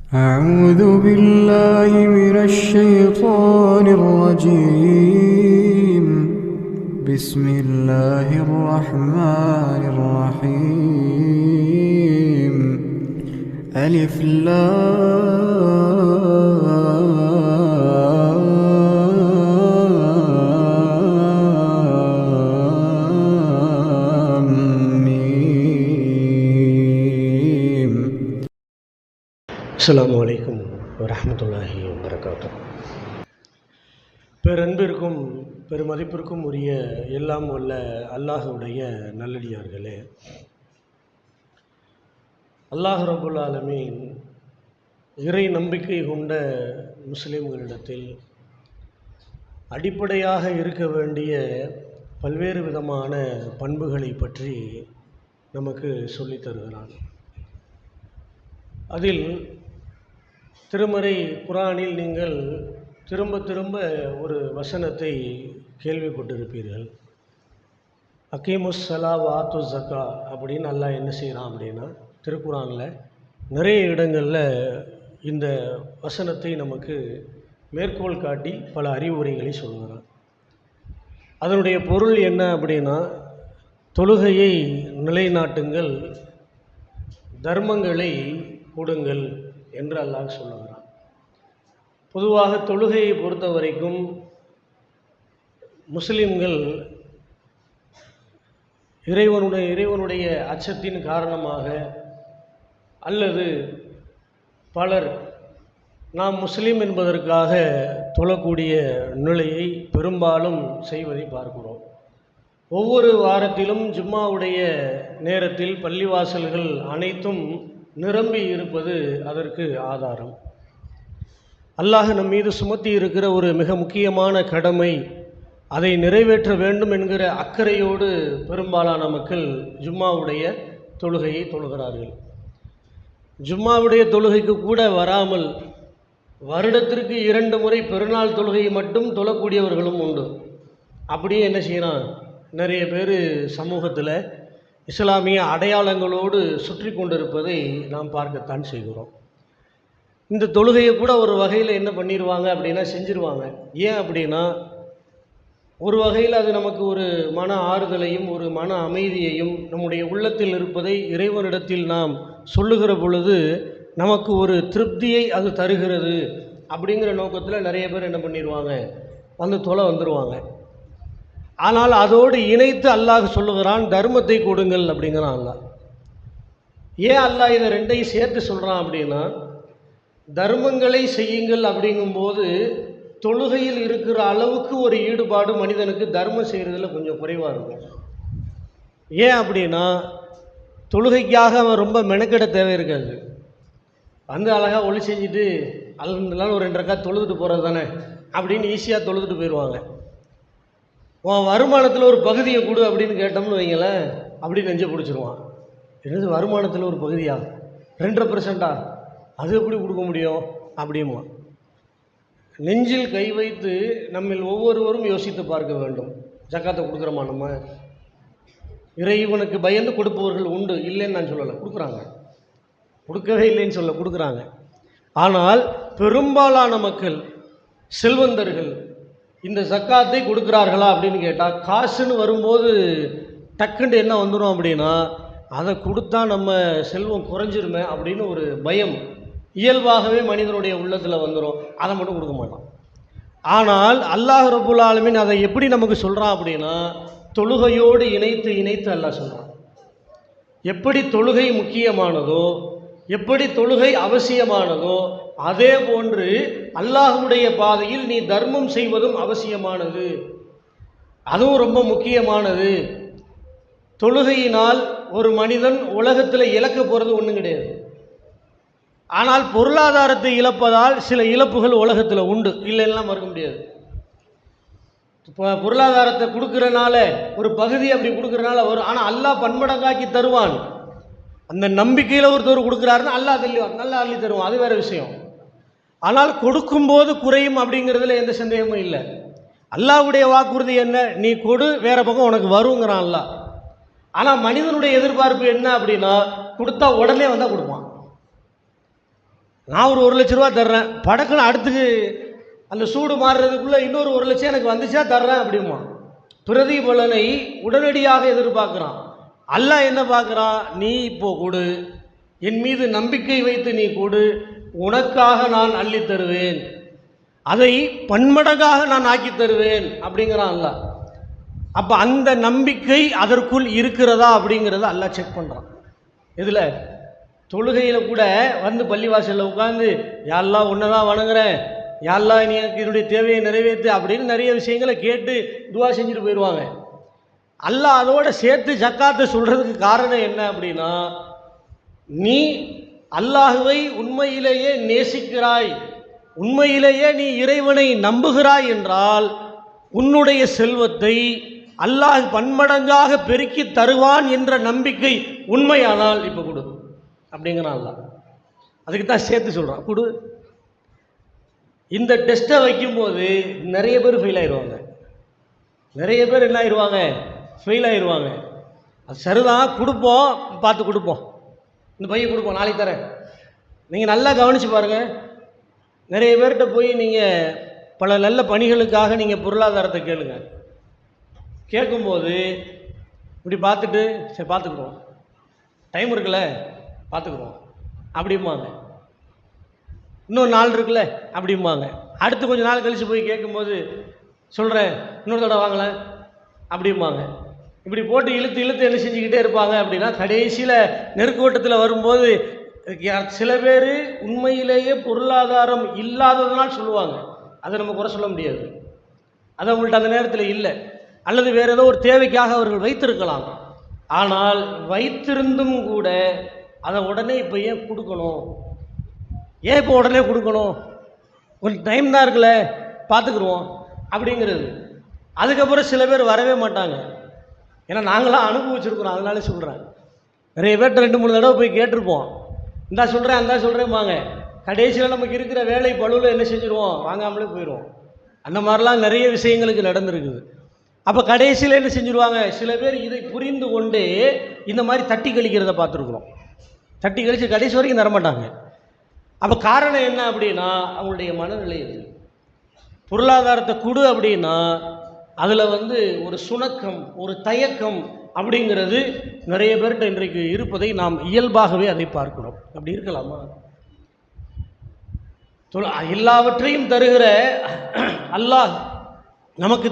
أعوذ بالله من الشيطان الرجيم. بسم الله الرحمن الرحيم. ألف لام ميم. அஸ்ஸலாமு அலைக்கும் வரஹ்மத்துல்லாஹி வபரகாத்துஹு. பேரன்பிற்கும் பெருமதிப்பிற்கும் உரிய எல்லாம் வல்ல அல்லாஹ்வுடைய நல்லடியார்களே, அல்லாஹ் ரப்புல் ஆலமீன் இறை நம்பிக்கை கொண்ட முஸ்லிம்களிடத்தில் அடிப்படையாக இருக்க வேண்டிய பல்வேறு விதமான பண்புகளை பற்றி நமக்கு சொல்லித் தருகிறான். அதில் திருமறை குர்ஆனில் நீங்கள் திரும்ப திரும்ப ஒரு வசனத்தை கேள்விப்பட்டிருப்பீர்கள். அகீமுஸ் ஸலா வ ஆத்து ஸக்கா அப்படின்னு அல்லாஹ் என்ன செய்கிறான் அப்படின்னா, திருக்குர்ஆனில் நிறைய இடங்களில் இந்த வசனத்தை நமக்கு மேற்கோள் காட்டி பல அறிவுரைகளை சொல்கிறான். அதனுடைய பொருள் என்ன அப்படின்னா, தொழுகையை நிலைநாட்டுங்கள், தர்மங்களை கொடுங்கள் என்று அல்லாஹ் சொல்லுகிறான். பொதுவாக தொழுகையை பொறுத்த வரைக்கும் முஸ்லிம்கள் இறைவனுடைய அச்சத்தின் காரணமாக அல்லது பலர் நாம் முஸ்லீம் என்பதற்காக தொழக்கூடிய நிலையை பெரும்பாலும் செய்வதை பார்க்கிறோம். ஒவ்வொரு வாரத்திலும் ஜும்மாவுடைய நேரத்தில் பள்ளிவாசல்கள் அனைத்தும் நிரம்பி இருப்பது அதற்கு ஆதாரம். அல்லாஹ் நம் மீது சுமத்தி இருக்கிற ஒரு மிக முக்கியமான கடமை, அதை நிறைவேற்ற வேண்டும் என்கிற அக்கறையோடு பெரும்பாலான மக்கள் ஜும்மாவுடைய தொழுகையை தொழுகிறார்கள். ஜும்மாவுடைய தொழுகைக்கு கூட வராமல் வருடத்திற்கு 2 முறை பெருநாள் தொழுகையை மட்டும் தொழக்கூடியவர்களும் உண்டு. அப்படியே என்ன செய்யணும், நிறைய பேர் சமூகத்தில் இஸ்லாமிய அடையாளங்களோடு சுற்றி கொண்டிருப்பதை நாம் பார்க்கத்தான் செய்கிறோம். இந்த தொழுகையை கூட ஒரு வகையில் என்ன பண்ணிடுவாங்க அப்படின்னா செஞ்சிருவாங்க. ஏன் அப்படின்னா, ஒரு வகையில் அது நமக்கு ஒரு மன ஆறுதலையும் ஒரு மன அமைதியையும் நம்முடைய உள்ளத்தில் இருப்பதை இறைவனிடத்தில் நாம் சொல்லுகிற பொழுது நமக்கு ஒரு திருப்தியை அது தருகிறது அப்படிங்கிற நோக்கத்தில் நிறைய பேர் என்ன பண்ணிடுவாங்க, வந்து தொலை வந்துடுவாங்க. ஆனால் அதோடு இணைத்து அல்லாஹ் சொல்லுகிறான், தர்மத்தை கொடுங்கள் அப்படிங்கிறான் அல்லாஹ். ஏன் அல்லாஹ் இதை ரெண்டையும் சேர்த்து சொல்கிறான் அப்படின்னா, தர்மங்களை செய்யுங்கள் அப்படிங்கும்போது தொழுகையில் இருக்கிற அளவுக்கு ஒரு ஈடுபாடு மனிதனுக்கு தர்மம் செய்கிறதுல கொஞ்சம் குறைவாக இருக்கும். ஏன் அப்படின்னா, தொழுகைக்காக அவன் ரொம்ப மெனக்கெட தேவை இருக்காது. வந்து அழகாக ஒளி செஞ்சுட்டு அல்ஹம்துலில்லாஹ் ஒரு 2 ரக்காத் தொழுதுட்டு போகிறது தானே அப்படின்னு ஈஸியாக தொழுதுட்டு போயிடுவாங்க. உன் வருமானத்தில் ஒரு பகுதியை கொடு அப்படின்னு கேட்டோம்னு வைங்களேன், அப்படி நெஞ்சை பிடிச்சிருவான். என்னது வருமானத்தில் ஒரு பகுதியா, 2.5%? அது எப்படி கொடுக்க முடியும் அப்படிமா. நெஞ்சில் கை வைத்து நம்மில் ஒவ்வொருவரும் யோசித்து பார்க்க வேண்டும். ஜக்காத்தை கொடுக்குறோமா? நம்ம இறைவனுக்கு பயந்து கொடுப்பவர்கள் உண்டு, இல்லைன்னு நான் சொல்லலை, கொடுக்குறாங்க. கொடுக்கவே இல்லைன்னு சொல்ல, கொடுக்குறாங்க. ஆனால் பெரும்பாலான மக்கள், செல்வந்தர்கள் இந்த ஜக்காத்தை கொடுக்குறார்களா அப்படின்னு கேட்டால், காசுன்னு வரும்போது டக்குன்னு என்ன வந்துடும் அப்படின்னா, அதை கொடுத்தா நம்ம செல்வம் குறைஞ்சிருமே அப்படின்னு ஒரு பயம் இயல்பாகவே மனிதனுடைய உள்ளத்தில் வந்துடும். அதை மட்டும் கொடுக்க மாட்டான். ஆனால் அல்லாஹ் ரப்புல் ஆலமீன் அதை எப்படி நமக்கு சொல்கிறான் அப்படின்னா, தொழுகையோடு இணைத்து அல்லாஹ் சொல்கிறான். எப்படி தொழுகை முக்கியமானதோ, எப்படி தொழுகை அவசியமானதோ, அதே போன்று அல்லாஹ்வுடைய பாதையில் நீ தர்மம் செய்வதும் அவசியமானது, அதுவும் ரொம்ப முக்கியமானது. தொழுகையினால் ஒரு மனிதன் உலகத்தில் இழக்க போகிறது ஒன்றும் கிடையாது. ஆனால் பொருளாதாரத்தை இழப்பதால் சில இழப்புகள் உலகத்தில் உண்டு, இல்லைன்னா மறுக்க முடியாது. இப்போ பொருளாதாரத்தை கொடுக்குறனால ஒரு பகுதி அப்படி கொடுக்குறனால வரும், ஆனால் அல்லாஹ் பன்மடங்காக்கி தருவான். அந்த நம்பிக்கையில் ஒருத்தர் கொடுக்குறாருன்னு அல்லாஹ் நல்லா அள்ளி தருவான், அது வேறு விஷயம். ஆனால் கொடுக்கும்போது குறையும் அப்படிங்கிறதுல எந்த சந்தேகமும் இல்லை. அல்லாஹ்வுடைய வாக்குறுதி என்ன, நீ கொடு, வேறு பக்கம் உனக்கு வருங்கிறான் அல்லாஹ். ஆனால் மனிதனுடைய எதிர்பார்ப்பு என்ன அப்படின்னா, கொடுத்தா உடனே வந்தால் கொடுப்பான். நான் ஒரு 1,00,000 தர்றேன், படக்குன்னு அடுத்துக்கு அந்த சூடு மாறுறதுக்குள்ளே இன்னொரு 1,00,000 எனக்கு வந்துச்சா தர்றேன் அப்படிமா. பிரதிபலனை உடனடியாக எதிர்பார்க்குறான். அல்லாஹ் என்ன பார்க்குறான், நீ இப்போ கொடு, என் மீது நம்பிக்கை வைத்து நீ கொடு, உனக்காக நான் அள்ளி தருவேன், அதை பன்மடங்காக நான் ஆக்கி தருவேன் அப்படிங்கிறான் அல்லாஹ். அப்போ அந்த நம்பிக்கை அதற்குள் இருக்கிறதா அப்படிங்கிறத அல்லாஹ் செக் பண்ணுறான். இதில் தொழுகையில் கூட வந்து பள்ளிவாசலில் உட்காந்து யா அல்லாஹ் உன்னை தான் வணங்குறேன், யா அல்லாஹ் நீ எனக்கு என்னுடைய தேவையை நிறைவேற்று அப்படின்னு நிறைய விஷயங்களை கேட்டு துவா செஞ்சுட்டு போயிடுவாங்க. அல்லாஹ் அதோட சேர்த்து ஜக்காத்தை சொல்கிறதுக்கு காரணம் என்ன அப்படின்னா, நீ அல்லாஹுவை உண்மையிலேயே நேசிக்கிறாய், உண்மையிலேயே நீ இறைவனை நம்புகிறாய் என்றால் உன்னுடைய செல்வத்தை அல்லாஹ் பன்மடங்காக பெருக்கி தருவான் என்ற நம்பிக்கை உண்மையானால் இப்போ கொடு அப்படிங்கிறான் அல்லாஹ். அதுக்கு தான் சேர்த்து சொல்கிறான் கொடு. இந்த டெஸ்ட்டை வைக்கும்போது நிறைய பேர் ஃபெயில் ஆயிடுவாங்க. நிறைய பேர் என்ன ஆயிடுவாங்க, ஃபெயில் ஆயிடுவாங்க. அது சரிதான், கொடுப்போம், பார்த்து கொடுப்போம், இந்த பையன் கொடுப்போம், நாளைக்கு தரேன். நீங்கள் நல்லா கவனித்து பாருங்கள். நிறைய பேர்கிட்ட போய் நீங்கள் பல நல்ல பணிகளுக்காக நீங்கள் பொருளாதாரத்தை கேளுங்க. கேட்கும்போது இப்படி பார்த்துட்டு சரி பார்த்துக்குறோம், டைம் இருக்குல்ல பார்த்துக்குறோம் அப்படிம்பாங்க. இன்னொரு நாள் இருக்குல்ல அப்படிம்பாங்க. அடுத்து கொஞ்சம் நாள் கழித்து போய் கேட்கும்போது சொல்கிறேன் இன்னொரு தடவை வாங்கலை அப்படிம்பாங்க. இப்படி போட்டு இழுத்து இழுத்து என்ன செஞ்சுக்கிட்டே இருப்பாங்க அப்படின்னா கடைசியில் நெருக்கோட்டத்தில் வரும்போது சில பேர் உண்மையிலேயே பொருளாதாரம் இல்லாததுனால் சொல்லுவாங்க. அதை நம்ம குறை சொல்ல முடியாது, அது அவங்கள்ட்ட அந்த நேரத்தில் இல்லை, அல்லது வேறு ஏதோ ஒரு தேவைக்காக அவர்கள் வைத்திருக்கலாம். ஆனால் வைத்திருந்தும் கூட அதை உடனே இப்போ ஏன் கொடுக்கணும், ஏன் இப்போ உடனே கொடுக்கணும், கொஞ்சம் டைம் தான் இருக்குல்ல பார்த்துக்குருவோம் அப்படிங்கிறது. அதுக்கப்புறம் சில பேர் வரவே மாட்டாங்க. ஏன்னா நாங்களாம் அனுபவிச்சிருக்கிறோம், அதனால சொல்கிறேன். நிறைய பேர்கிட்ட 2-3 தடவை போய் கேட்டிருப்போம், இந்தா சொல்கிறேன் அந்த சொல்கிறேன்பாங்க. கடைசியில் நமக்கு இருக்கிற வேலை பழுவில் என்ன செஞ்சுருவோம், வாங்காமலே போயிடுவோம். அந்த மாதிரிலாம் நிறைய விஷயங்களுக்கு நடந்திருக்குது. அப்போ கடைசியில் என்ன செஞ்சுருவாங்க, சில பேர் இதை புரிந்து கொண்டு இந்த மாதிரி தட்டி கழிக்கிறத பார்த்துருக்குறோம். தட்டி கழித்து கடைசி வரைக்கும் தரமாட்டாங்க. அப்போ காரணம் என்ன அப்படின்னா அவங்களுடைய மனநிலை. இது பொருளாதாரத்தை கொடு அப்படின்னா அதில் ஒரு சுணக்கம், ஒரு தயக்கம் அப்படிங்கிறது நிறைய பேர்கிட்ட இன்றைக்கு இருப்பதை நாம் இயல்பாகவே அதை பார்க்கிறோம். அப்படி இருக்கலாமா? எல்லாவற்றையும் தருகிற அல்லாஹ் நமக்கு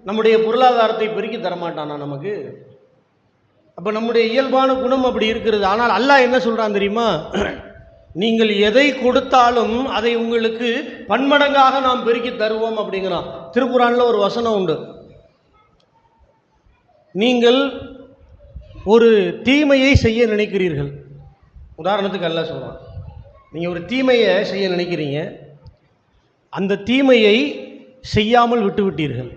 நம்முடைய பொருளாதாரத்தை பெருக்கி தரமாட்டானா நமக்கு? அப்போ நம்முடைய இயல்பான குணம் அப்படி இருக்கிறது. ஆனால் அல்லாஹ் என்ன சொல்கிறான் தெரியுமா, நீங்கள் எதை கொடுத்தாலும் அதை உங்களுக்கு பன்மடங்காக நாம் பெருக்கி தருவோம் அப்படிங்கிறான். திருக்குறானில் ஒரு வசனம் உண்டு, நீங்கள் ஒரு தீமையை செய்ய நினைக்கிறீர்கள். உதாரணத்துக்கு அல்லாஹ் சொல்கிறான், நீங்கள் ஒரு தீமையை செய்ய நினைக்கிறீங்க, அந்த தீமையை செய்யாமல் விட்டு விட்டீர்கள்.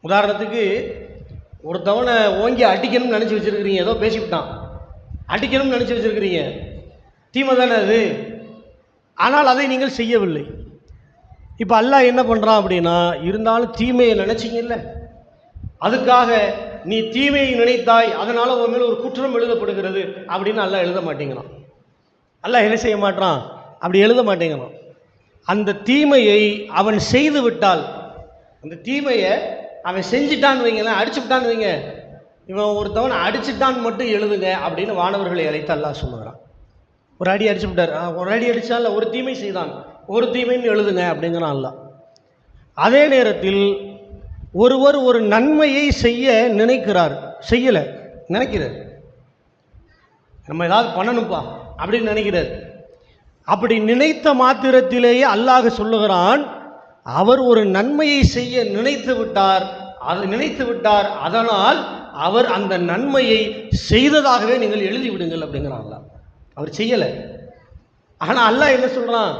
உதாரணத்துக்கு ஒருத்தவனை ஓங்கி அடிக்கணும்னு நினச்சி வச்சுருக்கிறீங்க, ஏதோ பேசிவிட்டான், அடிக்கணும்னு நினச்சி வச்சுருக்கிறீங்க, தீமை தானே அது, ஆனால் அதை நீங்கள் செய்யவில்லை. இப்போ அல்லாஹ் என்ன பண்ணுறான் அப்படின்னா, இருந்தாலும் தீமையை நினச்சிங்கல்ல, அதுக்காக நீ தீமையை நினைத்தாய், அதனால் உன் மேலே ஒரு குற்றம் எழுதப்படுகிறது அப்படின்னு அல்லாஹ் எழுத மாட்டேங்கிறான். அல்லாஹ் என்ன செய்ய மாட்டான், அப்படி எழுத மாட்டேங்கிறான். அந்த தீமையை அவன் செய்து விட்டால், அந்த தீமையை அவன் செஞ்சிட்டான்னு வைங்களேன், அடிச்சு விட்டான்னு வைங்க, இவன் ஒருத்தவன் அடிச்சுட்டான்னு மட்டும் எழுதுங்க அப்படின்னு வானவர்களை அழைத்து அல்லாஹ் சொல்லுகிறான். ஒரு அடி அடிச்சு விட்டார், ஒரு அடி அடித்தால ஒரு தீமை செய்தான், ஒரு தீமைன்னு எழுதுங்க அப்படிங்கிறான் அல்லாஹ். அதே நேரத்தில் ஒருவர் ஒரு நன்மையை செய்ய நினைக்கிறார், செய்யலை, நினைக்கிறார், நம்ம ஏதாவது பண்ணணும்ப்பா அப்படின்னு நினைக்கிறார். அப்படி நினைத்த மாத்திரத்திலேயே அல்லாஹ் சொல்லுகிறான், அவர் ஒரு நன்மையை செய்ய நினைத்து விட்டார், அதனால் அவர் அந்த நன்மையை செய்ததாகவே நீங்கள் எழுதி விடுங்கள் அப்படிங்கிறான் அல்லாஹ். அவர் செய்யலை, ஆனால் அல்லாஹ் என்ன சொல்கிறான்,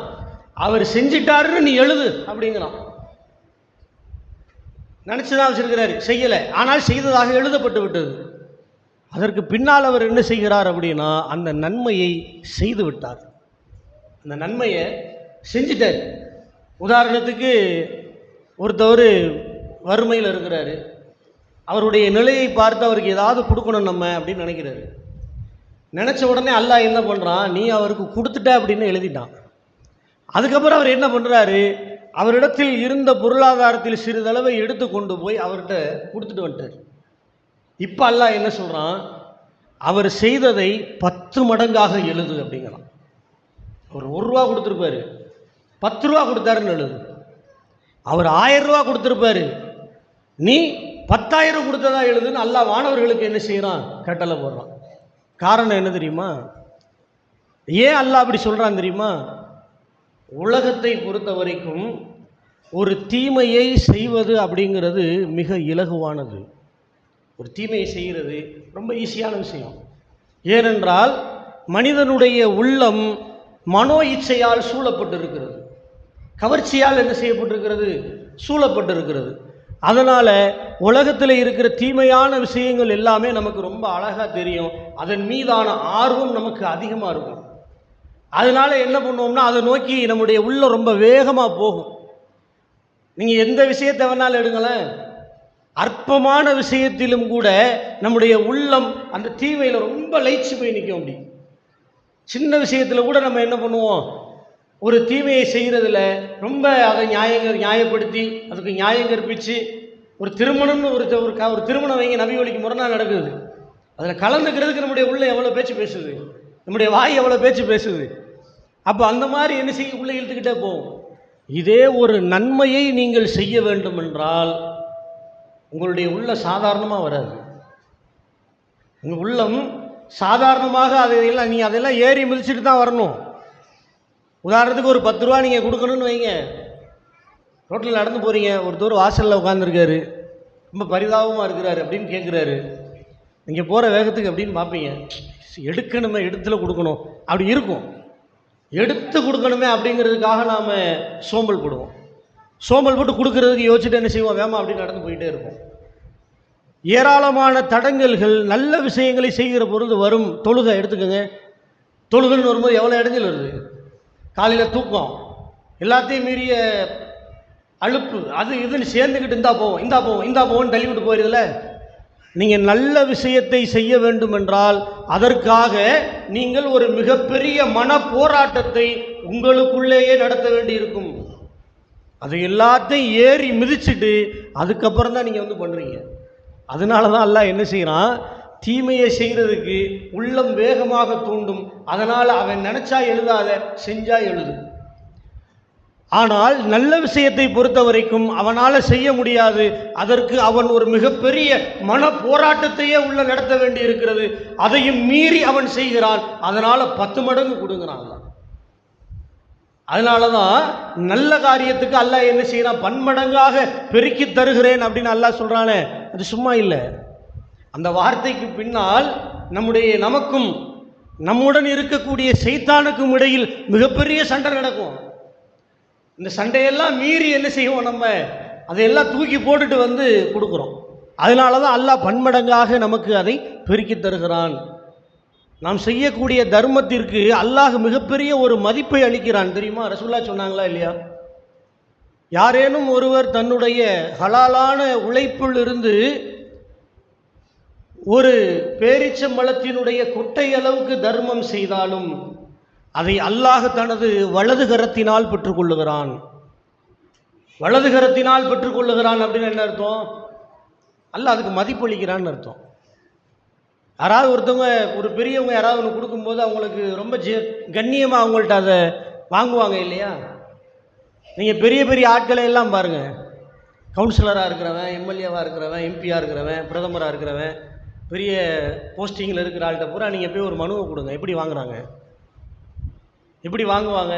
அவர் செஞ்சிட்டாருன்னு நீ எழுது அப்படிங்கிறான். நினச்சிதான் வச்சிருக்கிறாரு, செய்யலை, ஆனால் செய்ததாக எழுதப்பட்டு விட்டது. அதற்கு பின்னால் அவர் என்ன செய்கிறார் அப்படின்னா, அந்த நன்மையை செய்து விட்டார், அந்த நன்மையை செஞ்சிட்டார். உதாரணத்துக்கு ஒருத்தவர் வறுமையில் இருக்கிறாரு, அவருடைய நிலையை பார்த்து அவருக்கு ஏதாவது கொடுக்கணும் நம்ம அப்படின்னு நினைக்கிறாரு. நினச்ச உடனே அல்லாஹ் என்ன பண்ணுறான், நீ அவருக்கு கொடுத்துட்ட அப்படின்னு எழுதிட்டான். அதுக்கப்புறம் அவர் என்ன பண்ணுறாரு, அவரிடத்தில் இருந்த பொருளாதாரத்தில் சிறிதளவை எடுத்து கொண்டு போய் அவர்கிட்ட கொடுத்துட்டு வந்துட்டார். இப்போ அல்லாஹ் என்ன சொல்கிறான், அவர் செய்ததை 10 மடங்காக எழுது அப்படிங்கிறான். அவர் 1 ரூபா கொடுத்துருப்பாரு, 10 ரூபா கொடுத்தாருன்னு எழுது. அவர் 1000 ரூபா கொடுத்துருப்பாரு, நீ 10,000 கொடுத்ததா எழுதுன்னு அல்லாஹ் வானவர்களுக்கு என்ன செய்கிறான், கட்டளை போடுறான். காரணம் என்ன தெரியுமா, ஏன் அல்லாஹ் அப்படி சொல்கிறான் தெரியுமா? உலகத்தை பொறுத்த வரைக்கும் ஒரு தீமையை செய்வது அப்படிங்கிறது மிக இலகுவானது. ஒரு தீமையை செய்கிறது ரொம்ப ஈஸியான விஷயம். ஏனென்றால் மனிதனுடைய உள்ளம் மனோ இச்சையால் சூழப்பட்டிருக்கிறது, கவர்ச்சியால் என்ன செய்யப்பட்டிருக்கிறது, சூழப்பட்டிருக்கிறது. அதனால் உலகத்தில் இருக்கிற தீமையான விஷயங்கள் எல்லாமே நமக்கு ரொம்ப அழகாக தெரியும், அதன் மீதான ஆர்வம் நமக்கு அதிகமாக இருக்கும். அதனால் என்ன பண்ணுவோம்னா அதை நோக்கி நம்முடைய உள்ளம் ரொம்ப வேகமாக போகும். நீங்கள் எந்த விஷயத்தை வேணாலும் எடுங்களேன், அற்பமான விஷயத்திலும் கூட நம்முடைய உள்ளம் அந்த தீமையில் ரொம்ப லயிச்சு போய் நிற்கும். அப்படி சின்ன விஷயத்தில் கூட நம்ம என்ன பண்ணுவோம், ஒரு தீமையை செய்கிறதுல ரொம்ப அதை நியாயப்படுத்தி அதுக்கு நியாயம் கற்பித்து, ஒரு திருமணம்னு ஒரு திருமணம் வைங்க, நபி வழிக்கு முரணாக நடக்குது, அதில் கலந்துக்கிறதுக்கு நம்முடைய உள்ள எவ்வளோ பேச்சு பேசுது, நம்முடைய வாய் எவ்வளோ பேச்சு பேசுது. அப்போ அந்த மாதிரி என்ன செய்ய உள்ளே இழுத்துக்கிட்டே போகும். இதே ஒரு நன்மையை நீங்கள் செய்ய வேண்டும் என்றால் உங்களுடைய உள்ள சாதாரணமாக வராது. உங்கள் உள்ளம் சாதாரணமாக அதெல்லாம் ஏறி மிதிச்சுட்டு தான் வரணும். உதாரணத்துக்கு ஒரு 10 ரூபா நீங்கள் கொடுக்கணும்னு வைங்க, ரோட்டில் நடந்து போகிறீங்க, ஒருத்தர் வாசலில் உட்காந்துருக்காரு, ரொம்ப பரிதாபமாக இருக்கிறாரு அப்படின்னு கேட்குறாரு. நீங்கள் போகிற வேகத்துக்கு அப்படின்னு பார்ப்பீங்க, எடுக்கணுமே, இடத்துல கொடுக்கணும் அப்படி இருக்கும், எடுத்து கொடுக்கணுமே அப்படிங்கிறதுக்காக நாம் சோம்பல் போடுவோம். சோம்பல் போட்டு கொடுக்கறதுக்கு யோசிச்சுட்டு என்ன செய்வோம், வேமா அப்படின்னு நடந்து போயிட்டே இருப்போம். ஏராளமான தடங்கல்கள் நல்ல விஷயங்களை செய்கிற பொழுது வரும். தொழுகை எடுத்துக்கோங்க, தொழுகைன்னு வரும்போது எவ்வளோ இடைஞ்சல் வருது. காலையில் தூக்கம், எல்லாத்தையும் மீறிய அலுப்பு, அது இதுன்னு சேர்ந்துக்கிட்டு இந்தா போவோம் தள்ளிவிட்டு போயிருதில்ல. நீங்கள் நல்ல விஷயத்தை செய்ய வேண்டும் என்றால் அதற்காக நீங்கள் ஒரு மிகப்பெரிய மன போராட்டத்தை உங்களுக்குள்ளேயே நடத்த வேண்டி இருக்கும். அதை எல்லாத்தையும் ஏறி மிதிச்சுட்டு அதுக்கப்புறம் தான் நீங்கள் பண்ணுறீங்க. அதனால தான் அல்லாஹ் என்ன செய்கிறான், தீமையை செய்கிறதுக்கு உள்ளம் வேகமாக தூண்டும். அதனால் அவன் நினச்சா எழுதாத, செஞ்சா எழுது. ஆனால் நல்ல விஷயத்தை பொறுத்த வரைக்கும் அவனால் செய்ய முடியாது. அதற்கு அவன் ஒரு மிகப்பெரிய மன போராட்டத்தையே உள்ள நடத்த வேண்டி இருக்கிறது. அதையும் மீறி அவன் செய்கிறான். அதனால் 10 மடங்கு கொடுங்கிறான். அதனால தான் நல்ல காரியத்துக்கு அல்லாஹ் என்ன செய்கிறான், 10 மடங்காக பெருக்கி தருகிறேன் அப்படின்னு அல்லாஹ் சொல்கிறானே, அது சும்மா இல்லை. அந்த வார்த்தைக்கு பின்னால் நமக்கும் நம்முடன் இருக்கக்கூடிய சைத்தானுக்கும் இடையில் மிகப்பெரிய சண்டை நடக்கும். இந்த சண்டையெல்லாம் மீறி என்ன செய்வோம், நம்ம அதையெல்லாம் தூக்கி போட்டுட்டு கொடுக்குறோம். அதனால தான் அல்லாஹ் 10 மடங்காக நமக்கு அதை பெருக்கி தருகிறான். நாம் செய்யக்கூடிய தர்மத்திற்கு அல்லாஹ் மிகப்பெரிய ஒரு மதிப்பை அளிக்கிறான் தெரியுமா? ரசூலுல்லாஹ் சொன்னாங்களா இல்லையா? யாரேனும் ஒருவர் தன்னுடைய ஹலாலான உழைப்பில் இருந்து ஒரு பேரிச்சம்பழத்தினுடைய கொட்டை அளவுக்கு தர்மம் செய்தாலும் அதை அல்லாஹ் தனது வலது கரத்தினால் பெற்றுக்கொள்ளுகிறான். வலது கரத்தினால் பெற்றுக்கொள்ளுகிறான் அப்படின்னு என்ன அர்த்தம்? அல்லாஹ் அதுக்கு மதிப்பளிக்கிறான்னு அர்த்தம். யாராவது ஒருத்தவங்க, ஒரு பெரியவங்க யாராவது ஒன்று கொடுக்கும்போது அவங்களுக்கு ரொம்ப கண்ணியமாக அவங்கள்ட்ட அதை வாங்குவாங்க இல்லையா? நீங்கள் பெரிய பெரிய ஆட்களை எல்லாம் பாருங்கள், கவுன்சிலராக இருக்கிறவன், எம்எல்ஏவாக இருக்கிறவன், எம்பியாக இருக்கிறவன், பிரதமராக இருக்கிறவன், பெரிய போஸ்டிங்கில் இருக்கிற ஆள்கிட்ட பூரா நீங்கள் போய் ஒரு மனுவை கொடுங்க, எப்படி வாங்குறாங்க, எப்படி வாங்குவாங்க?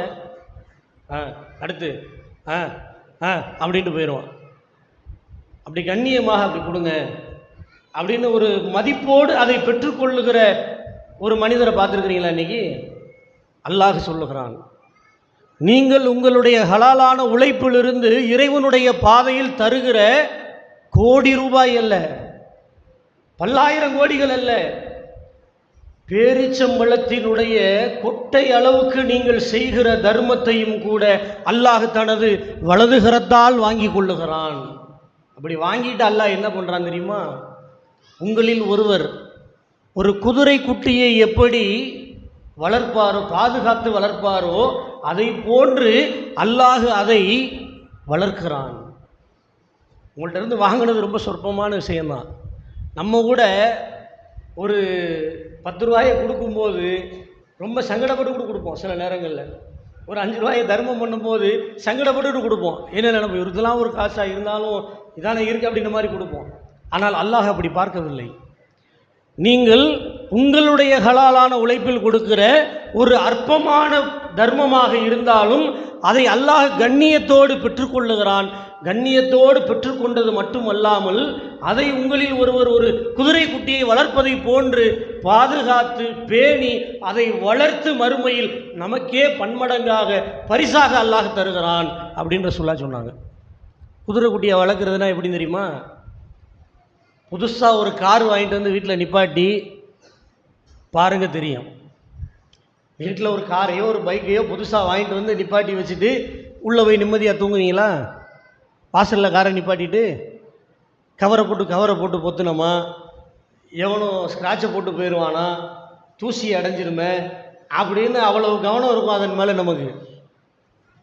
அடுத்து அப்படின்ட்டு போயிடுவான். அப்படி கண்ணியமாக அப்படி கொடுங்க அப்படின்னு ஒரு மதிப்போடு அதை பெற்றுக்கொள்ளுகிற ஒரு மனிதரை பார்த்துருக்கிறீங்களா? இன்றைக்கி அல்லாஹ் சொல்லுகிறான், நீங்கள் உங்களுடைய ஹலாலான உழைப்பிலிருந்து இறைவனுடைய பாதையில் தருகிற கோடி ரூபாய் அல்ல, பல்லாயிரம் கோடிகள் அல்ல, பேரிச்சம்பழத்தினுடைய கொட்டை அளவுக்கு நீங்கள் செய்கிற தர்மத்தையும் கூட அல்லாஹ் தனது வலதுகரத்தால் வாங்கி கொள்ளுகிறான். அப்படி வாங்கிட்டு அல்லாஹ் என்ன பண்ணுறான் தெரியுமா? உங்களில் ஒருவர் ஒரு குதிரை குட்டியை எப்படி வளர்ப்பாரோ, பாதுகாத்து வளர்ப்பாரோ, அதை போன்று அல்லாஹ் அதை வளர்க்கிறான். உங்கள்கிட்ட இருந்து வாங்கினது ரொம்ப சொற்பமான விஷயந்தான். நம்ம கூட ஒரு 10 ரூபாயை கொடுக்கும்போது ரொம்ப சங்கடப்பட்டு கொடுப்போம். சில நேரங்களில் ஒரு 5 ரூபாயை தர்மம் பண்ணும்போது சங்கடப்பட்டு கொடுப்போம். என்ன நினைப்போம், இதெல்லாம் ஒரு காசாக இருந்தாலும் இதானே இருக்குது அப்படின்ற மாதிரி கொடுப்போம். ஆனால் அல்லாஹ் அப்படி பார்க்கவில்லை. நீங்கள் உங்களுடைய ஹலாலான உழைப்பில் கொடுக்கிற ஒரு அற்பமான தர்மமாக இருந்தாலும் அதை அல்லாஹ் கண்ணியத்தோடு பெற்றுக்கொள்ளுகிறான். கண்ணியத்தோடு பெற்றுக்கொண்டது மட்டுமல்லாமல் அதை உங்களில் ஒருவர் ஒரு குதிரை குட்டியை வளர்ப்பதை போன்று பாதுகாத்து பேணி அதை வளர்த்து மறுமையில் நமக்கே பன்மடங்காக பரிசாக அல்லாஹ் தருகிறான் அப்படின்ற சொன்னாங்க. குதிரை குட்டியை வளர்க்குறதுனா எப்படி தெரியுமா? புதுசாக ஒரு கார் வாங்கிட்டு வந்து வீட்டில் நிப்பாட்டி பாருங்க தெரியும். வீட்டில் ஒரு காரையோ ஒரு பைக்கையோ புதுசாக வாங்கிட்டு வந்து நிப்பாட்டி வச்சுட்டு உள்ளே போய் நிம்மதியாக தூங்குவீங்களா? வாசலில் காரை நிப்பாட்டிட்டு கவரை போட்டு பொத்துனோமா, எவனும் ஸ்க்ராட்சை போட்டு போயிடுவானா, தூசி அடைஞ்சிருமே அப்படின்னு அவ்வளவு கவனம் இருக்கும் அதன் மேலே. நமக்கு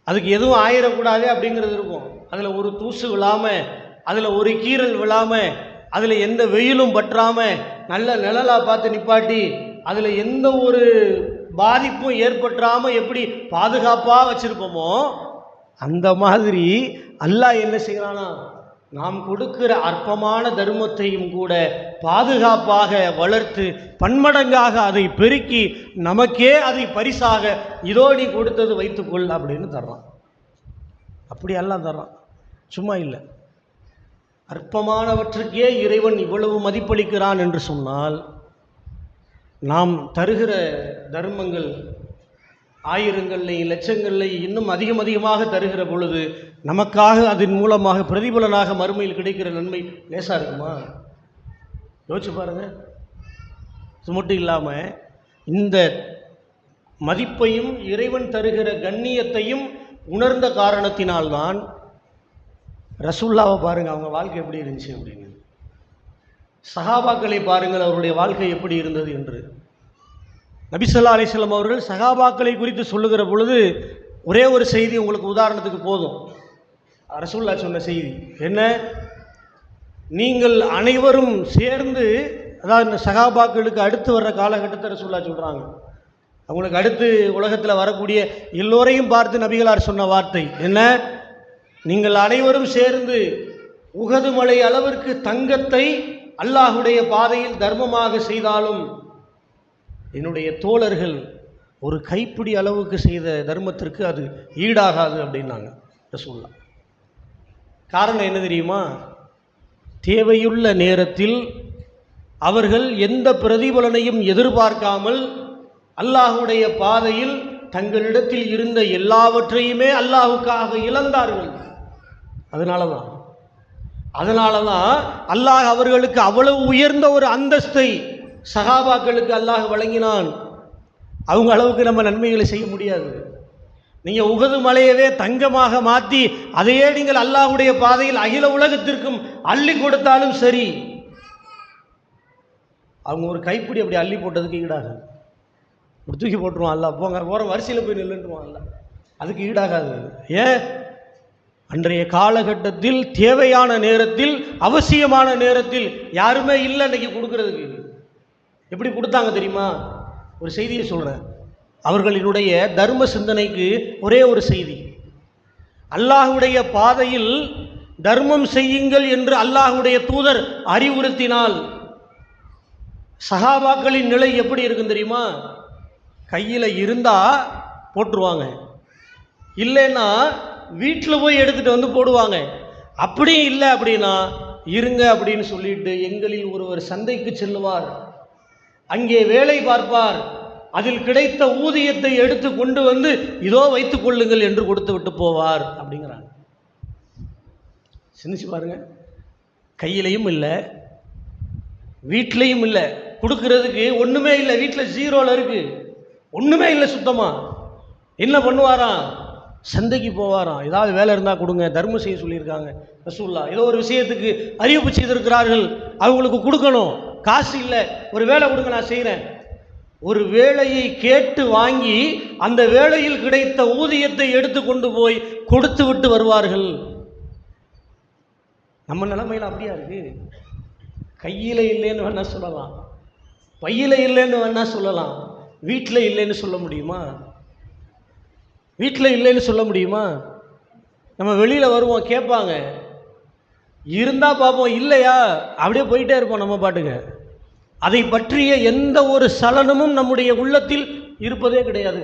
அதுக்கு எதுவும் ஆயிடக்கூடாது அப்படிங்கிறது இருக்கும். அதில் ஒரு தூசு விழாமல், அதில் ஒரு கீறல் விழாமல், அதில் எந்த வெயிலும் பற்றாமல் நல்ல நிழலாக பார்த்து நிப்பாட்டி அதில் எந்த ஒரு பாதிப்பும் ஏற்பட்டுறாமல் எப்படி பாதுகாப்பாக வச்சுருப்போமோ அந்த மாதிரி அல்லாஹ் என்ன செய்கிறானா, நாம் கொடுக்கிற அற்பமான தர்மத்தையும் கூட பாதுகாப்பாக வளர்த்து பன்மடங்காக அதை பெருக்கி நமக்கே அதை பரிசாக இதோ நீ கொடுத்தது வைத்துக்கொள் அப்படின்னு தர்றான். அப்படி எல்லாம் தர்றான், சும்மா இல்லை. அற்பமானவற்றுக்கே இறைவன் இவ்வளவு மதிப்பளிக்கிறான் என்று சொன்னால், நாம் தருகிற தர்மங்கள் ஆயிரங்கள்லையும் லட்சங்கள்லையும் இன்னும் அதிகமாக தருகிற பொழுது நமக்காக அதன் மூலமாக பிரதிபலனாக மறுமையில் கிடைக்கிற நன்மை லேசாக இருக்குமா? யோசிச்சு பாருங்கள். இது மட்டும் இல்லாமல் இந்த மதிப்பையும் இறைவன் தருகிற கண்ணியத்தையும் உணர்ந்த காரணத்தினால்தான் ரசூல்லாவை பாருங்கள், அவங்க வாழ்க்கை எப்படி இருந்துச்சு அப்படின்னு. சஹாபாக்களை பாருங்கள், அவருடைய வாழ்க்கை எப்படி இருந்தது என்று. நபி ஸல்லல்லாஹு அலைஹி வஸல்லம் அவர்கள் சஹாபாக்களை குறித்து சொல்லுகிற பொழுது ஒரே ஒரு செய்தி உங்களுக்கு உதாரணத்துக்கு போதும். ரசூல்லா சொன்ன செய்தி என்ன? நீங்கள் அனைவரும் சேர்ந்து, அதாவது இந்த சஹாபாக்களுக்கு அடுத்து வர்ற காலகட்டத்தை ரசூல்லா சொல்கிறாங்க. அவங்களுக்கு அடுத்து உலகத்தில் வரக்கூடிய எல்லோரையும் பார்த்து நபிகளார் சொன்ன வார்த்தை என்ன? நீங்கள் அனைவரும் சேர்ந்து உஹது மலை அளவிற்கு தங்கத்தை அல்லாஹுடைய பாதையில் தர்மமாக செய்தாலும் என்னுடைய தோழர்கள் ஒரு கைப்பிடி அளவுக்கு செய்த தர்மத்திற்கு அது ஈடாகாது அப்படின்னாங்க ரசூல்லா. காரணம் என்ன தெரியுமா? தேவையுள்ள நேரத்தில் அவர்கள் எந்த பிரதிபலனையும் எதிர்பார்க்காமல் அல்லாஹுடைய பாதையில் தங்களிடத்தில் இருந்த எல்லாவற்றையுமே அல்லாஹுக்காக இழந்தார்கள். அதனால தான் அல்லாஹ் அவர்களுக்கு அவ்வளவு உயர்ந்த ஒரு அந்தஸ்தை சஹாபாக்களுக்கு அல்லாஹ் வழங்கினான். அவங்க அளவுக்கு நம்ம நன்மைகளை செய்ய முடியாது. நீங்கள் உஹது மலையவே தங்கமாக மாற்றி அதையே நீங்கள் அல்லாஹுடைய பாதையில் அகில உலகத்திற்கும் அள்ளி கொடுத்தாலும் சரி, அவங்க ஒரு கைப்பிடி அப்படி அள்ளி போட்டதுக்கு ஈடாகாது. ஒரு தூக்கி போட்டுருவான் அல்ல, போங்க போகிற வரிசையில் போய் நில்லுன்றுவான் அல்ல, அதுக்கு ஈடாகாது. ஏன்? அன்றைய காலகட்டத்தில் தேவையான நேரத்தில் அவசியமான நேரத்தில் யாருமே இல்லை அன்றைக்கி கொடுக்கறதுக்கு. எப்படி கொடுத்தாங்க தெரியுமா? ஒரு செய்தியை சொல்கிறேன். அவர்களினுடைய தர்ம சிந்தனைக்கு ஒரே ஒரு செய்தி. அல்லாஹுடைய பாதையில் தர்மம் செய்யுங்கள் என்று அல்லாஹுடைய தூதர் அறிவுறுத்தினால் சஹாபாக்களின் நிலை எப்படி இருக்கும் தெரியுமா? கையில் இருந்தால் போட்டுருவாங்க, இல்லைன்னா வீட்டில் போய் எடுத்துகிட்டு வந்து போடுவாங்க. அப்படியும் இல்லை அப்படின்னா இருங்க அப்படின்னு சொல்லிட்டு எங்களில் ஒருவர் சந்தைக்கு செல்லுவார், அங்கே வேலை பார்ப்பார், அதில் கிடைத்த ஊதியத்தை எடுத்து கொண்டு வந்து இதோ வைத்துக் கொள்ளுங்கள் என்று கொடுத்து விட்டு போவார் அப்படிங்கிறாங்க. சிந்திச்சு பாருங்க. கையிலையும் இல்லை, வீட்லேயும் இல்லை, கொடுக்கறதுக்கு ஒன்றுமே இல்லை, வீட்டில் ஜீரோவில் இருக்குது, ஒன்றுமே இல்லை சுத்தமாக. என்ன பண்ணுவாராம்? சந்தைக்கு போவாராம். ஏதாவது வேலை இருந்தால் கொடுங்க, தர்மம் செய்ய சொல்லியிருக்காங்க ரசூலுல்லாஹ், ஏதோ ஒரு விஷயத்துக்கு அறிவிப்பு செய்திருக்கிறார்கள், அவங்களுக்கு கொடுக்கணும். காசு இல்லை, ஒரு வேலை கொடுங்க நான் செய்கிறேன். ஒரு வேலையை கேட்டு வாங்கி அந்த வேலையில் கிடைத்த ஊதியத்தை எடுத்து கொண்டு போய் கொடுத்து விட்டு வருவார்கள். நம்ம நிலைமையில் அப்படியா இருக்கு? கையில் இல்லைன்னு வேணா சொல்லலாம், பையில் இல்லைன்னு வேணா சொல்லலாம், வீட்டில் இல்லைன்னு சொல்ல முடியுமா? வீட்டில் இல்லைன்னு சொல்ல முடியுமா? நம்ம வெளியில் வருவோம், கேட்பாங்க, இருந்தால் பார்ப்போம், இல்லையா அப்படியே போயிட்டே இருப்போம் நம்ம பாட்டுங்க. அதை பற்றிய எந்த ஒரு சலனமும் நம்முடைய உள்ளத்தில் இருப்பதே கிடையாது.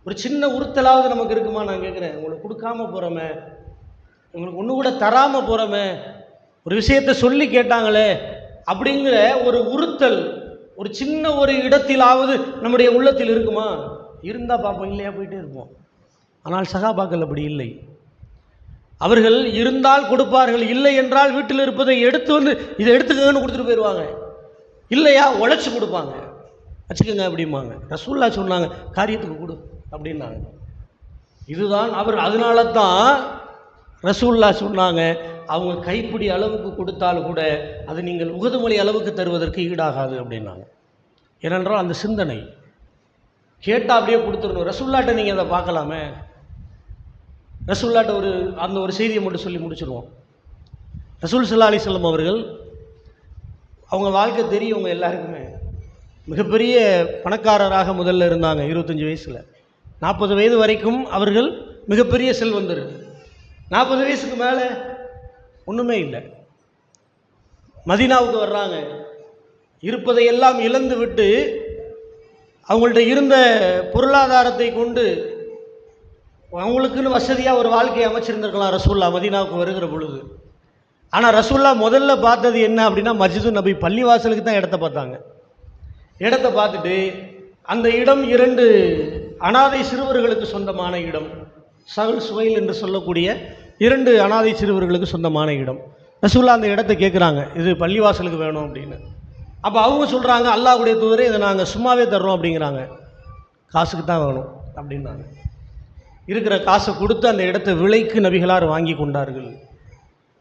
ஒரு சின்ன உறுத்தலாவது நமக்கு இருக்குமா? நான் கேட்குறேன். உங்களுக்கு கொடுக்காம போகிறோமே, உங்களுக்கு ஒன்று கூட தராமல் போகிறோமே, ஒரு விஷயத்தை சொல்லி கேட்டாங்களே அப்படிங்கிற ஒரு உறுத்தல் ஒரு சின்ன ஒரு இடத்திலாவது நம்முடைய உள்ளத்தில் இருக்குமா? இருந்தால் பார்ப்போம், இல்லையா போயிட்டே இருப்போம். ஆனால் சகாபாக்கள் அப்படி இல்லை. அவர்கள் இருந்தால் கொடுப்பார்கள், இல்லை என்றால் வீட்டில் இருப்பதை எடுத்து வந்து இதை எடுத்துக்கங்கன்னு கொடுத்துட்டு போயிடுவாங்க. இல்லையா உழைச்சி கொடுப்பாங்க, வச்சுக்கோங்க அப்படிம்பாங்க. ரசூல்லா சொன்னாங்க காரியத்துக்கு கொடு அப்படின்னாங்க. இதுதான் அவர். அதனால தான் ரசூல்லா சொன்னாங்க, அவங்க கைப்பிடி அளவுக்கு கொடுத்தாலும் கூட அது நீங்கள் உகதுமொழி அளவுக்கு தருவதற்கு ஈடாகாது அப்படின்னாங்க. ஏனென்றால் அந்த சிந்தனை கேட்டால் அப்படியே கொடுத்துடணும். ரசூல்லாட்ட நீங்கள் அதை பார்க்கலாமே. ரசூல்லாட்ட ஒரு செய்தியை மட்டும் சொல்லி முடிச்சுடுவோம். ரசூல் ஸல்லல்லாஹு அலைஹி வஸல்லம் அவர்கள், அவங்க வாழ்க்கை தெரியும் எல்லாருக்குமே, மிகப்பெரிய பணக்காரராக முதல்ல இருந்தாங்க. 25 வயசில் 40 வயது வரைக்கும் அவர்கள் மிகப்பெரிய செல்வந்தர். 40 வயசுக்கு மேலே ஒன்றுமே இல்லை. மதீனாவுக்கு வர்றாங்க, இருப்பதையெல்லாம் இழந்து விட்டு அவங்கள்ட்ட இருந்த பொருளாதாரத்தை கொண்டு அவங்களுக்குன்னு வசதியாக ஒரு வாழ்க்கையை அமைச்சிருந்திருக்கலாம் ரசூல்லா மதீனாவுக்கு வருகிற பொழுது. ஆனால் ரசூல்லா முதல்ல பார்த்தது என்ன அப்படின்னா, மஸ்ஜிது நபி பள்ளிவாசலுக்கு தான் இடத்த பார்த்தாங்க. இடத்த பார்த்துட்டு அந்த இடம் 2 அனாதை சிறுவர்களுக்கு சொந்தமான இடம், சகல் சுவைல் என்று சொல்லக்கூடிய 2 அனாதை சிறுவர்களுக்கு சொந்தமான இடம். ரசூல்லா அந்த இடத்த கேட்குறாங்க, இது பள்ளிவாசலுக்கு வேணும் அப்படின்னு. அப்போ அவங்க சொல்கிறாங்க, அல்லாஹ்வுடைய தூதரே இதை நாங்கள் சும்மாவே தர்றோம் அப்படிங்கிறாங்க. காசுக்கு தான் வேணும் அப்படின்னாங்க. இருக்கிற காசை கொடுத்து அந்த இடத்தை விலைக்கு நபிகளார் வாங்கி கொண்டார்கள்.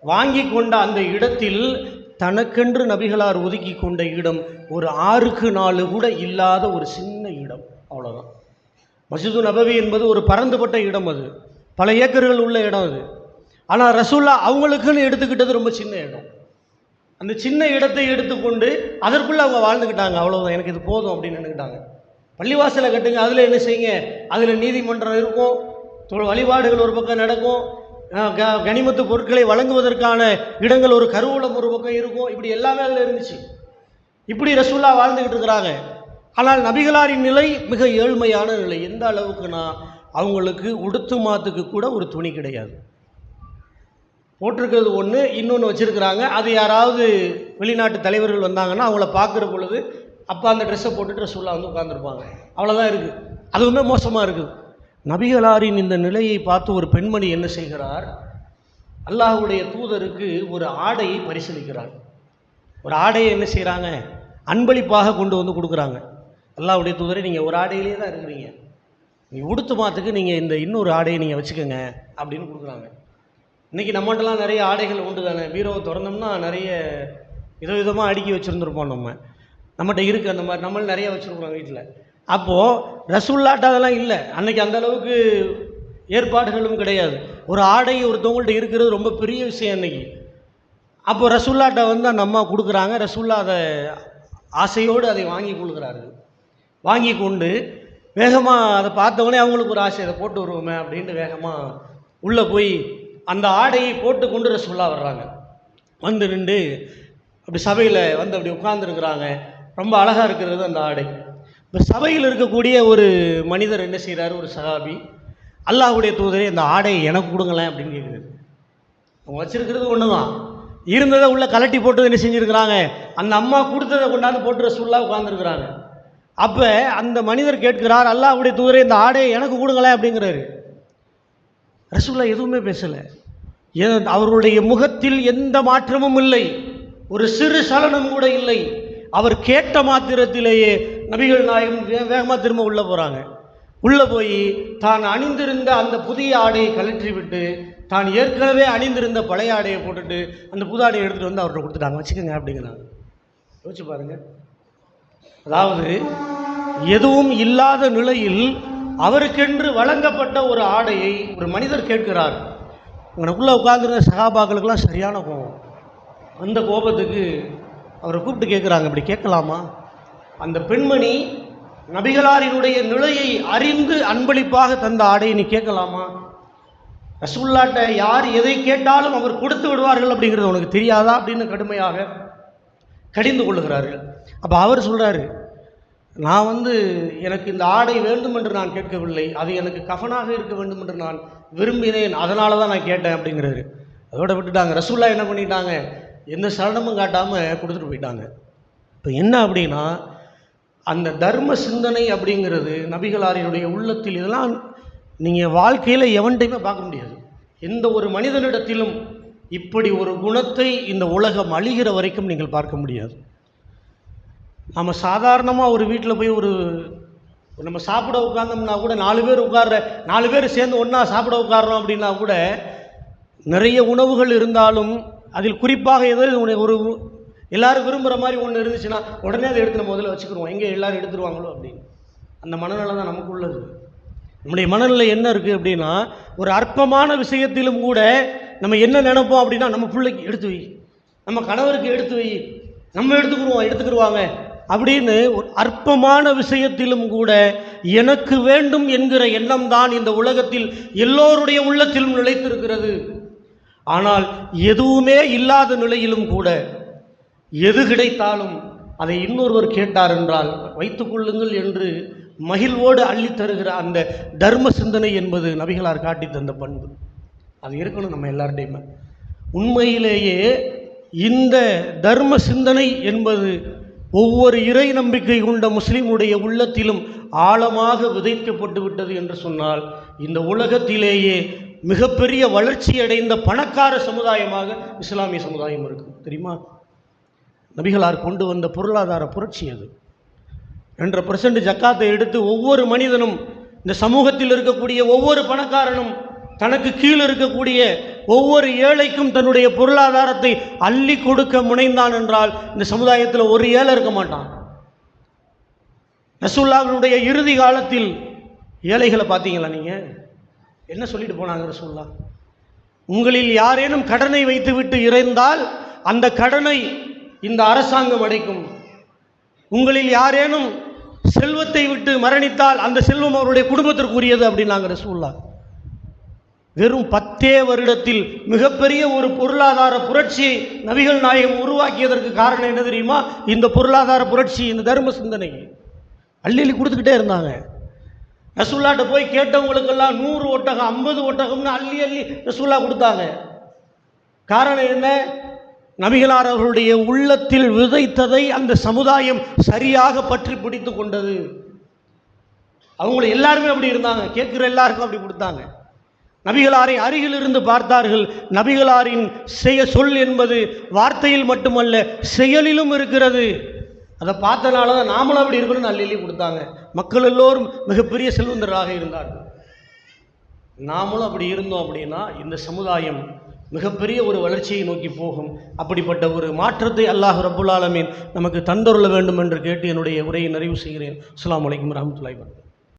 வாங்கி கொண்ட அந்த இடத்தில் தனக்கென்று நபிகளார் ஒதுக்கி கொண்ட இடம் ஒரு 6க்கு 4 கூட இல்லாத ஒரு சின்ன இடம், அவ்வளோதான். மஸ்ஜிது நபவி என்பது ஒரு பரந்துபட்ட இடம், அது பல ஏக்கர்கள் உள்ள இடம் அது. ஆனால் ரசூல்லா அவங்களுக்குன்னு எடுத்துக்கிட்டது ரொம்ப சின்ன இடம். அந்த சின்ன இடத்தை எடுத்துக்கொண்டு அதற்குள்ளே அவங்க வாழ்ந்துக்கிட்டாங்க. அவ்வளோதான், எனக்கு இது போதும் அப்படின்னு நினைக்கிட்டாங்க. பள்ளிவாசலை கட்டுங்க, அதில் என்ன செய்யுங்க, அதில் நீதிமன்றம் இருக்கும், வழிபாடுகள் ஒரு பக்கம் நடக்கும், கனிமத்து பொருட்களை வழங்குவதற்கான இடங்கள் ஒரு கருவூலம் ஒரு பக்கம் இருக்கும், இப்படி எல்லாமே அதில் இருந்துச்சு. இப்படி ரசூல்லா வாழ்ந்துக்கிட்டு இருக்கிறாங்க. ஆனால் நபிகளாரின் நிலை மிக ஏழ்மையான நிலை. எந்த அளவுக்குன்னா, அவங்களுக்கு உடுத்து மாத்துக்கு கூட ஒரு துணி கிடையாது. போட்டிருக்கிறது ஒன்று, இன்னொன்று வச்சுருக்கிறாங்க. அது யாராவது வெளிநாட்டு தலைவர்கள் வந்தாங்கன்னா அவங்கள பார்க்குற பொழுது அப்போ அந்த ட்ரெஸ்ஸை போட்டுட்டு ரசூல்லா வந்து உட்காந்துருப்பாங்க. அவ்வளோதான் இருக்குது. அதுவுமே மோசமாக இருக்குது. நபிகளாரின் இந்த நிலையை பார்த்து ஒரு பெண்மணி என்ன செய்கிறார், அல்லாஹ்வுடைய தூதருக்கு ஒரு ஆடையை பரிசீலிக்கிறார். ஒரு ஆடையை என்ன செய்கிறாங்க, அன்பளிப்பாக கொண்டு வந்து கொடுக்குறாங்க. அல்லாஹ்வுடைய தூதரை, நீங்கள் ஒரு ஆடையிலே தான் இருக்கிறீங்க, நீங்கள் உடுத்து மாத்துக்கு நீங்கள் இந்த இன்னொரு ஆடையை நீங்கள் வச்சுக்கோங்க அப்படின்னு கொடுக்குறாங்க. இன்றைக்கி நம்மகிட்டலாம் நிறைய ஆடைகள் உண்டு தானே. பீரோவை திறந்தோம்னா நிறைய விதவிதமாக அடுக்கி வச்சுருந்துருப்போம். நம்மகிட்ட இருக்குது அந்த மாதிரி, நம்மளும் நிறைய வச்சுருக்குறோம் வீட்டில். அப்போது ரசூல்லாட்ட அதெல்லாம் இல்லை. அன்றைக்கி அந்த அளவுக்கு ஏற்பாடுகளும் கிடையாது. ஒரு ஆடை ஒருத்தவங்கள்ட்ட இருக்கிறது ரொம்ப பெரிய விஷயம் அன்றைக்கி. அப்போது ரசூல்லாட்ட வந்து அந்த அம்மா கொடுக்குறாங்க. ரசூல்லா அதை ஆசையோடு அதை வாங்கி கொடுக்குறார்கள். வாங்கி கொண்டு வேகமாக அதை பார்த்தவொடனே அவங்களுக்கு ஒரு ஆசை, அதை போட்டு வருவோமே அப்படின்ட்டு வேகமாக உள்ளே போய் அந்த ஆடையை போட்டு கொண்டு ரசூல்லா வர்றாங்க. வந்து நின்று அப்படி சபையில் வந்து அப்படி உட்கார்ந்துருக்குறாங்க. ரொம்ப அழகாக இருக்கிறது அந்த ஆடை. இப்போ சபையில் இருக்கக்கூடிய ஒரு மனிதர் என்ன செய்கிறார், ஒரு சஹாபி, அல்லாஹ்வுடைய தூதரே இந்த ஆடையை எனக்கு கொடுங்களேன் அப்படின்னு கேட்குறாரு. அவங்க வச்சுருக்கிறது ஒன்று தான், இருந்ததை உள்ள கலட்டி போட்டு என்ன செஞ்சுருக்கிறாங்க, அந்த அம்மா கொடுத்ததை கொண்டாந்து போட்டு ரசூல்லா உட்காந்துருக்குறாங்க. அப்போ அந்த மனிதர் கேட்கிறார், அல்லாஹ்வுடைய தூதரே இந்த ஆடையை எனக்கு கொடுங்களேன் அப்படிங்கிறாரு. ரசூல்லா எதுவுமே பேசலை. அவர்களுடைய முகத்தில் எந்த மாற்றமும் இல்லை, ஒரு சிறு சலனம் கூட இல்லை. அவர் கேட்ட மாத்திரத்திலேயே நபிகள் நாயகம் வேகமாக திரும்ப உள்ளே போகிறாங்க. உள்ளே போய் தான் அணிந்திருந்த அந்த புதிய ஆடையை கழற்றி விட்டு தான் ஏற்கனவே அணிந்திருந்த பழைய ஆடையை போட்டுட்டு அந்த புது ஆடையை எடுத்துகிட்டு வந்து அவர்கிட்ட கொடுத்துட்டாங்க, வச்சுக்கோங்க அப்படிங்கிறாங்க. யோசிச்சு பாருங்க. அதாவது எதுவும் இல்லாத நிலையில் அவருக்கென்று வழங்கப்பட்ட ஒரு ஆடையை ஒரு மனிதர் கேட்கிறார். உங்களுக்குள்ளே உட்கார்ந்துருந்த சகாபாக்களுக்கெல்லாம் சரியான கோபம். அந்த கோபத்துக்கு அவரை கூப்பிட்டு கேட்குறாங்க, இப்படி கேட்கலாமா? அந்த பெண்மணி நபிகளாரினுடைய நிலையை அறிந்து அன்பளிப்பாக தந்த ஆடையை நீ கேட்கலாமா? ரசூலுல்லாஹ்ட்ட யார் எதை கேட்டாலும் அவர் கொடுத்து விடுவார்கள் அப்படிங்கிறது உனக்கு தெரியாதா அப்படின்னு கடுமையாக கடிந்து கொள்ளுகிறார்கள். அப்போ அவர் சொல்கிறாரு, நான் எனக்கு இந்த ஆடை வேண்டும் என்று நான் கேட்கவில்லை, அது எனக்கு கஃனாக இருக்க வேண்டும் என்று நான் விரும்பினேன், அதனால தான் நான் கேட்டேன் அப்படிங்கிறாரு. அதோட விட்டுட்டாங்க. ரசூலுல்லாஹ் என்ன பண்ணிட்டாங்க, எந்த சலனமும் காட்டாமல் கொடுத்துட்டு போயிட்டாங்க. இப்போ என்ன அப்படின்னா, அந்த தர்ம சிந்தனை அப்படிங்கிறது நபிகளாரினுடைய உள்ளத்தில், இதெல்லாம் நீங்கள் வாழ்க்கையில் எவன்டையுமே பார்க்க முடியாது. எந்த ஒரு மனிதனிடத்திலும் இப்படி ஒரு குணத்தை இந்த உலகம் அழிகிற வரைக்கும் நீங்கள் பார்க்க முடியாது. நம்ம சாதாரணமாக ஒரு வீட்டில் போய் நம்ம சாப்பிட உட்கார்ந்தோம்னா கூட 4 பேர் சேர்ந்து ஒன்றா சாப்பிட உட்கார்றோம் அப்படின்னா கூட நிறைய உணவுகள் இருந்தாலும் அதில் குறிப்பாக ஏதோ ஒரு எல்லோரும் விரும்புகிற மாதிரி ஒன்று இருந்துச்சுன்னா உடனே அதை எடுத்து நம்ம முதல்ல வச்சுக்கிடுவோம், எங்கே எல்லோரும் எடுத்துருவாங்களோ அப்படின்னு. அந்த மனநிலை தான் நமக்கு உள்ளது. நம்முடைய மனநிலை என்ன இருக்குது அப்படின்னா, ஒரு அற்பமான விஷயத்திலும் கூட நம்ம என்ன நினைப்போம் அப்படின்னா, நம்ம பிள்ளைக்கு எடுத்து வை, நம்ம கணவருக்கு எடுத்து வை, நம்ம எடுத்துக்கிடுவாங்க அப்படின்னு ஒரு அற்பமான விஷயத்திலும் கூட எனக்கு வேண்டும் என்கிற எண்ணம் தான் இந்த உலகத்தில் எல்லோருடைய உள்ளத்திலும் நிலைத்திருக்கிறது. ஆனால் எதுவுமே இல்லாத நிலையிலும் கூட எது கிடைத்தாலும் அதை இன்னொருவர் கேட்டார் என்றால் வைத்துக்கொள்ளுங்கள் என்று மகிழ்வோடு அள்ளி தருகிற அந்த தர்ம சிந்தனை என்பது நபிகளார் காட்டி தந்த பண்பு. அது இருக்கணும் நம்ம எல்லார்டையுமே. உண்மையிலேயே இந்த தர்ம சிந்தனை என்பது ஒவ்வொரு இறை நம்பிக்கை கொண்ட முஸ்லீமுடைய உள்ளத்திலும் ஆழமாக விதைக்கப்பட்டு விட்டது என்று சொன்னால் இந்த உலகத்திலேயே மிகப்பெரிய வளர்ச்சி அடைந்த பணக்கார சமுதாயமாக இஸ்லாமிய சமுதாயம் இருக்குது. தெரியுமா? நபிகளார் கொண்டு வந்த பொருளாதார புரட்சி அது. 2% ஜக்காத்தை எடுத்து ஒவ்வொரு மனிதனும், இந்த சமூகத்தில் இருக்கக்கூடிய ஒவ்வொரு பணக்காரனும், தனக்கு கீழே இருக்கக்கூடிய ஒவ்வொரு ஏழைக்கும் தன்னுடைய பொருளாதாரத்தை அள்ளி கொடுக்க முனைந்தான் என்றால் இந்த சமுதாயத்தில் ஒரு ஏழை இருக்க மாட்டான். ரசூலுல்லாஹ்வுடைய இறுதி காலத்தில் ஏழைகளை பார்த்தீங்களா? நீங்கள் என்ன சொல்லிட்டு போனாங்க ரசூலுல்லாஹ்? உங்களில் யாரேனும் கடனை வைத்துவிட்டு இறந்தால் அந்த கடனை இந்த அரசாங்கம் அடைக்கும். உங்களில் யாரேனும் செல்வத்தை விட்டு மரணித்தால் அந்த செல்வம் அவருடைய குடும்பத்திற்குரியது அப்படின்னாங்க ரசூலுல்லாஹ். வெறும் 10 வருடத்தில் மிகப்பெரிய ஒரு பொருளாதார புரட்சியை நபிகள் நாயகம் உருவாக்கியதற்கு காரணம் என்ன தெரியுமா? இந்த பொருளாதார புரட்சி, இந்த தர்ம சிந்தனை. அள்ளி கொடுத்துக்கிட்டே இருந்தாங்க. ரசூலுல்லாஹ்ட்ட போய் கேட்டவங்களுக்கெல்லாம் 100 ஒட்டகம் 50 ஒட்டகம்னு அள்ளி ரசூலுல்லாஹ் கொடுத்தாங்க. காரணம் என்ன? நபிகளார் அவர்களுடைய உள்ளத்தில் விதைத்ததை அந்த சமுதாயம் சரியாக பற்றி பிடித்து கொண்டது. அவங்க எல்லாருமே அப்படி இருந்தாங்க, கேட்குற எல்லாருக்கும் அப்படி கொடுத்தாங்க. நபிகளாரை அருகில் இருந்து பார்த்தார்கள். நபிகளாரின் சொல் என்பது வார்த்தையில் மட்டுமல்ல செயலிலும் இருக்கிறது. அதை பார்த்தனால தான் நாமளும் அப்படி இருக்கணும்னு அள்ளி கொடுத்தாங்க. மக்கள் எல்லோரும் மிகப்பெரிய செல்வந்தராக இருந்தார்கள். நாமளும் அப்படி இருந்தோம் அப்படின்னா இந்த சமுதாயம் மிகப்பெரிய ஒரு வளர்ச்சியை நோக்கி போகும். அப்படிப்பட்ட ஒரு மாற்றத்தை அல்லாஹ் ரப்புல் ஆலமீன் நமக்கு தந்தருள வேண்டும் என்று கேட்டு என்னுடைய உரையை நிறைவு செய்கிறேன். அஸ்ஸலாமு அலைக்கும் வரஹ்மத்துல்லாஹி வபரகாத்துஹு.